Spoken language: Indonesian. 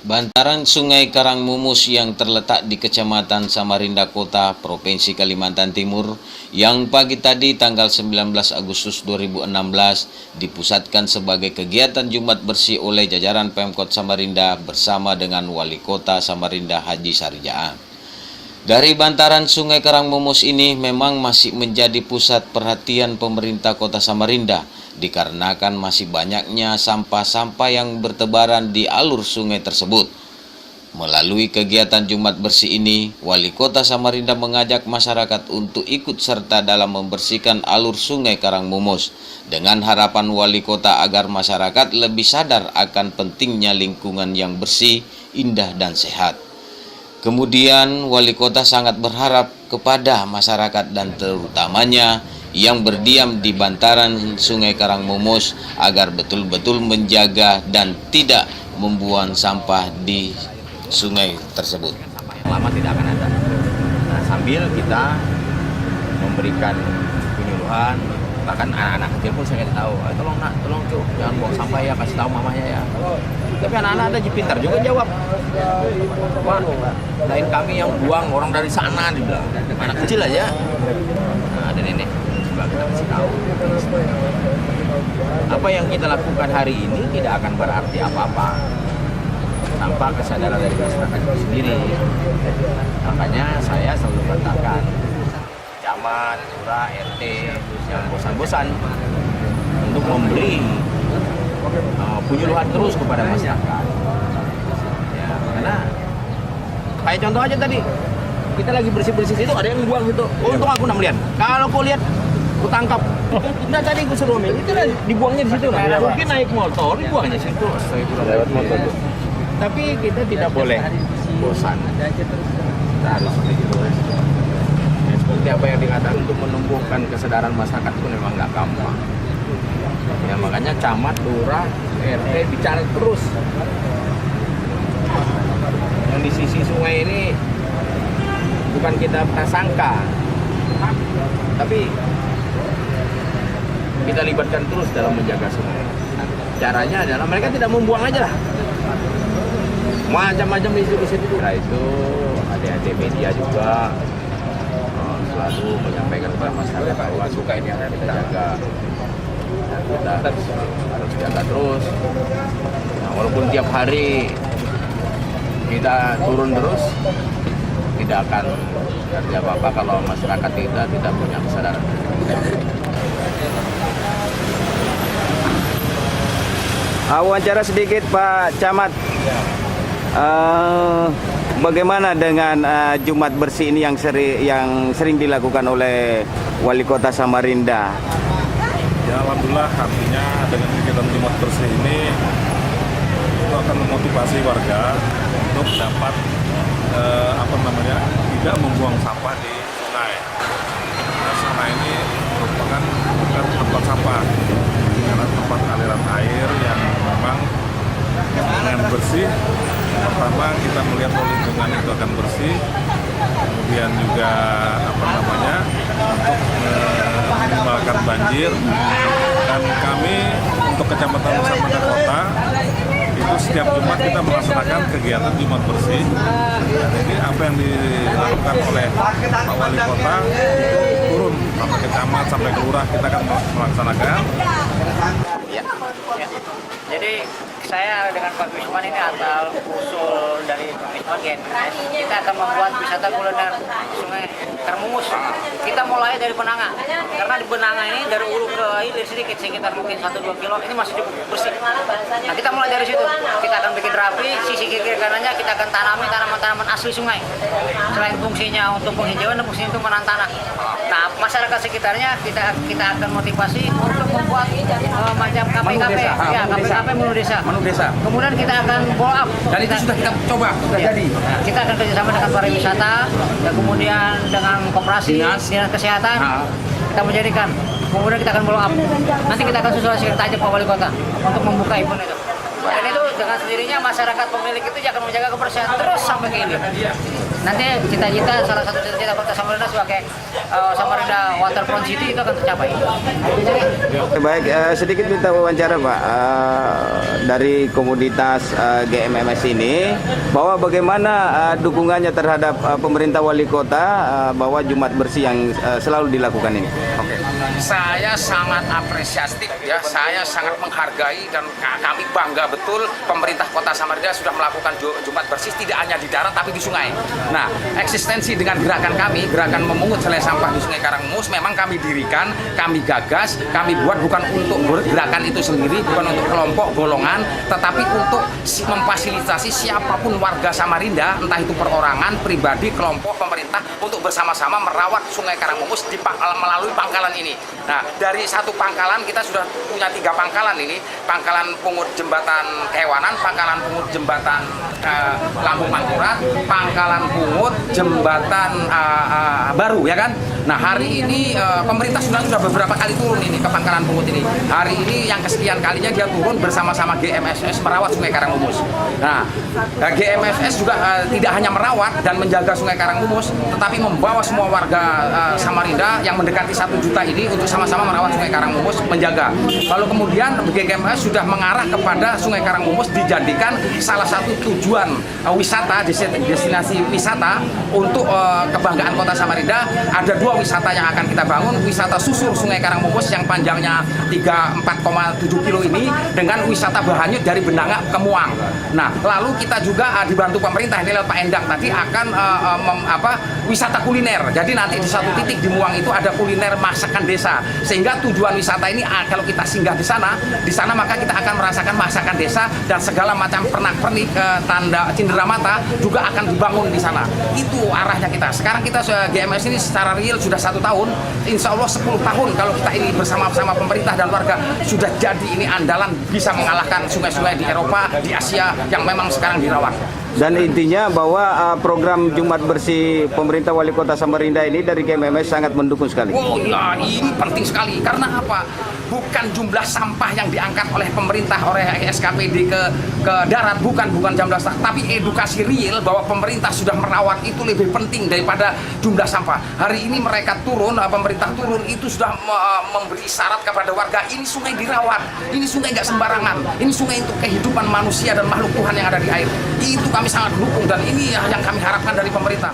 Bantaran Sungai Karangmumus yang terletak di Kecamatan Samarinda Kota, Provinsi Kalimantan Timur, yang pagi tadi tanggal 19 Agustus 2016 dipusatkan sebagai kegiatan Jumat Bersih oleh jajaran Pemkot Samarinda bersama dengan Wali Kota Samarinda Haji Sarjaa. Dari bantaran Sungai Karangmumus ini memang masih menjadi pusat perhatian pemerintah Kota Samarinda dikarenakan masih banyaknya sampah-sampah yang bertebaran di alur sungai tersebut. Melalui kegiatan Jumat Bersih ini, Wali Kota Samarinda mengajak masyarakat untuk ikut serta dalam membersihkan alur Sungai Karangmumus dengan harapan Wali Kota agar masyarakat lebih sadar akan pentingnya lingkungan yang bersih, indah, dan sehat. Kemudian Wali Kota sangat berharap kepada masyarakat dan terutamanya yang berdiam di bantaran Sungai Karangmumus agar betul-betul menjaga dan tidak membuang sampah di sungai tersebut. Sampah yang lama tidak akan ada. Nah, sambil kita memberikan penyuluhan, bahkan anak-anak kecil pun saya kasih tahu, tolong nak, tolong cuk, jangan buang sampah ya, kasih tahu mamanya ya. Tapi anak-anak ada pintar juga jawab, Pak, lain kami yang buang, orang dari sana, dibilang. Anak kecil aja. Nah, ada nenek juga kita kasih tahu. Apa yang kita lakukan hari ini tidak akan berarti apa-apa tanpa kesadaran dari masyarakat itu sendiri. Makanya saya selalu katakan, camat, lurah, RT yang bosan-bosan untuk memberi penyuluhan terus kepada masyarakat. Ya, karena kayak contoh aja tadi, kita lagi bersih-bersih situ, ada yang buang situ. Untung aku lihat. Kalau kau lihat, aku tangkap. Nah tadi aku suruh ambil, itu dibuangnya di situ. Nah, mungkin naik motor, dibuangnya di situ. Lewat motor. Tapi kita tidak boleh bosan. Kita harus begitu. Ya, seperti apa yang dikatakan, untuk menumbuhkan kesadaran masyarakat itu memang nggak gampang. Ya makanya camat, lurah, RT bicara terus. Yang di sisi sungai ini bukan kita prasangka, tapi kita libatkan terus dalam menjaga sungai. Nah, caranya adalah mereka tidak membuang aja lah. Macam-macam di situ. Nah itu adik-adik media juga selalu menyampaikan kepada masyarakat bahwa sungai ini harus kita jaga. Kita harus jaga terus. Nah, walaupun tiap hari kita turun terus, tidak akan terjadi apa-apa kalau masyarakat kita tidak punya kesadaran. Wawancara sedikit Pak Camat. Bagaimana dengan Jumat Bersih ini yang sering dilakukan oleh Wali Kota Samarinda? Ya alhamdulillah, artinya dengan kegiatan Jumat Bersih ini itu akan memotivasi warga untuk dapat tidak membuang sampah di sungai. Karena sungai ini merupakan bukan tempat sampah, karena tempat aliran air yang memang dengan bersih. Pertama kita melihat lingkungan itu akan bersih, kemudian juga untuk meminimalkan banjir. Dan kami untuk Kecamatan Samarinda Kota itu setiap Jumat kita melaksanakan kegiatan Jumat Bersih. Jadi apa yang dilakukan oleh Pak Wali Kota turun sampai ke camat, sampai ke lurah, kita akan melaksanakan. Ya. Jadi saya dengan Pak Wisman ini asal usul dari Pak Wisman GNS, kita akan membuat wisata kuliner Sungai Karangmumus. Kita mulai dari Benanga, karena di Benanga ini dari hulu ke hilir sedikit, sekitar mungkin 1-2 kilo, ini masih cukup bersih. Nah kita mulai dari situ, kita akan bikin rapi, sisi kiri kanannya kita akan tanami tanaman-tanaman asli sungai. Selain fungsinya untuk penghijauan, fungsinya untuk menanam tanah. Nah masyarakat sekitarnya kita akan motivasi untuk membuat macam kafe-kafe, ya kafe-kafe menu desa. Kemudian kita akan follow up. Dan itu sudah kita coba, sudah jadi. Nah, kita akan kerjasama dengan pariwisata dan kemudian dengan koperasi, dinas kesehatan. Kita menjadikan. Kemudian kita akan follow up. Nanti kita akan sosialisasikan aja Pak Wali Kota untuk membuka event itu. Dan itu dengan sendirinya masyarakat pemilik itu akan menjaga kebersihan terus sampai ke ini. Nanti cita-cita, salah satu cita-cita Kota Samarinda sebagai Samarinda Waterfront City itu akan tercapai. Baik, sedikit minta wawancara Pak dari komunitas GMMS ini, bahwa bagaimana dukungannya terhadap pemerintah wali kota bahwa Jumat bersih yang selalu dilakukan ini. Oke, saya sangat apresiatif ya, saya sangat menghargai dan kami bangga betul pemerintah Kota Samarinda sudah melakukan Jumat bersih tidak hanya di darat tapi di sungai. Nah, eksistensi dengan gerakan kami, gerakan memungut selai sampah di Sungai Karangmus memang kami dirikan, kami gagas, kami buat bukan untuk gerakan itu sendiri, bukan untuk kelompok golongan, tetapi untuk memfasilitasi siapapun warga Samarinda, entah itu perorangan, pribadi, kelompok, pemerintah, untuk bersama-sama merawat Sungai Karangmus melalui pangkalan ini. Nah, dari satu pangkalan kita sudah punya 3 pangkalan ini, pangkalan pungut jembatan Kewanan, pangkalan pungut jembatan Lambung Mangkurat, pangkalan pungut jembatan baru, ya kan? Nah, hari ini pemerintah sudah beberapa kali turun ini ke pangkalan pungut ini. Hari ini yang kesekian kalinya dia turun bersama-sama GMSS merawat Sungai Karangmus. Nah, GMSS juga tidak hanya merawat dan menjaga Sungai Karangmus, tetapi membawa semua warga Samarinda yang mendekati 1 juta ini untuk sama-sama merawat Sungai Karangmus, menjaga. Lalu kemudian GMSS sudah mengarah kepada Sungai Karangmus dijadikan salah satu tujuan wisata, destinasi wisata untuk kebanggaan Kota Samarinda. Ada 2 wisata yang akan kita bangun, wisata susur Sungai Karangmus yang panjangnya 4,7 kilo ini dengan wisata berhanyut dari Benanga ke Muang. Nah, lalu kita juga dibantu pemerintah ini lewat Pak Endang tadi akan wisata kuliner. Jadi nanti di satu titik di Muang itu ada kuliner masakan desa. Sehingga tujuan wisata ini kalau kita singgah di sana maka kita akan merasakan masakan desa dan segala macam pernak-pernik tanda cenderamata juga akan dibangun di sana. Itu arahnya kita. Sekarang kita GMS ini secara real sudah 1 tahun, insya Allah 10 tahun kalau kita ini bersama-sama pemerintah dan warga sudah jadi ini andalan bisa mengalahkan sungai-sungai di Eropa, di Asia yang memang sekarang dirawat. Dan intinya bahwa program Jumat bersih pemerintah wali kota Samarinda ini dari GMMS sangat mendukung sekali. Oh ya, ini penting sekali. Karena apa? Bukan jumlah sampah yang diangkat oleh pemerintah, oleh SKPD ke darat, bukan jumlah sampah, tapi edukasi real bahwa pemerintah sudah merawat itu lebih penting daripada jumlah sampah. Hari ini mereka turun, pemerintah turun itu sudah memberi syarat kepada warga, ini sungai dirawat, ini sungai nggak sembarangan, ini sungai untuk kehidupan manusia dan makhluk Tuhan yang ada di air. Itu kami sangat dukung dan ini yang kami harapkan dari pemerintah.